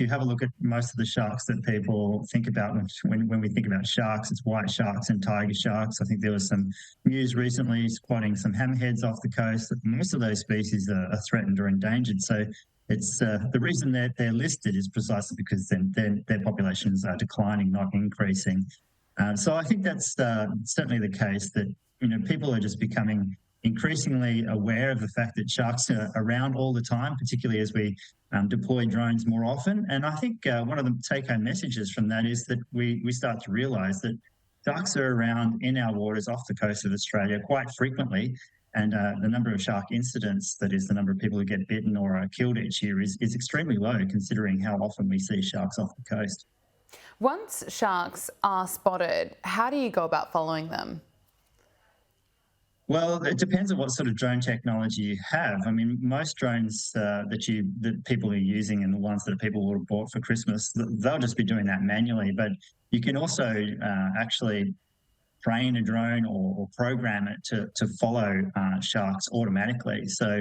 you have a look at most of the sharks that people think about when we think about sharks, it's white sharks and tiger sharks. I think there was some news recently spotting some hammerheads off the coast. Most of those species are threatened or endangered. So it's the reason that they're listed is precisely because their populations are declining, not increasing. So I think that's certainly the case that people are just becoming increasingly aware of the fact that sharks are around all the time, particularly as we deploy drones more often. And I think one of the take-home messages from that is that we start to realise that sharks are around in our waters off the coast of Australia quite frequently. And the number of shark incidents, that is the number of people who get bitten or are killed each year, is extremely low considering how often we see sharks off the coast. Once sharks are spotted, how do you go about following them? Well, it depends on what sort of drone technology you have. I mean, most drones that people are using and the ones that people would have bought for Christmas, they'll just be doing that manually. But you can also actually train a drone or program it to follow sharks automatically. So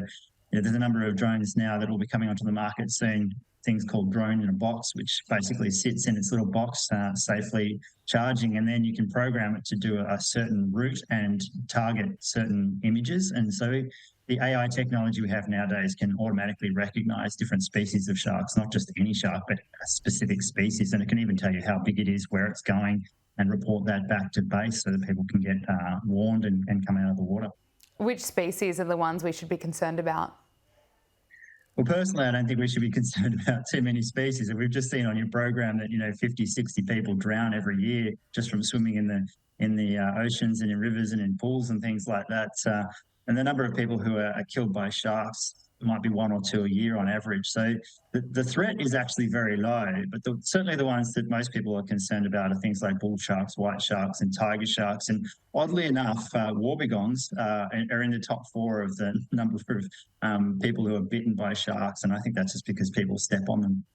there's a number of drones now that will be coming onto the market soon, things called drone in a box, which basically sits in its little box safely charging, and then you can program it to do a certain route and target certain images. And so the AI technology we have nowadays can automatically recognize different species of sharks, not just any shark, but a specific species. And it can even tell you how big it is, where it's going, and report that back to base so that people can get warned and come out of the water. Which species are the ones we should be concerned about? Well, personally, I don't think we should be concerned about too many species. We've just seen on your program that 50, 60 people drown every year just from swimming in the oceans and in rivers and in pools and things like that. And the number of people who are killed by sharks might be one or two a year on average. So the threat is actually very low, but certainly the ones that most people are concerned about are things like bull sharks, white sharks, and tiger sharks. And oddly enough, warbigons are in the top four of the number of people who are bitten by sharks. And I think that's just because people step on them.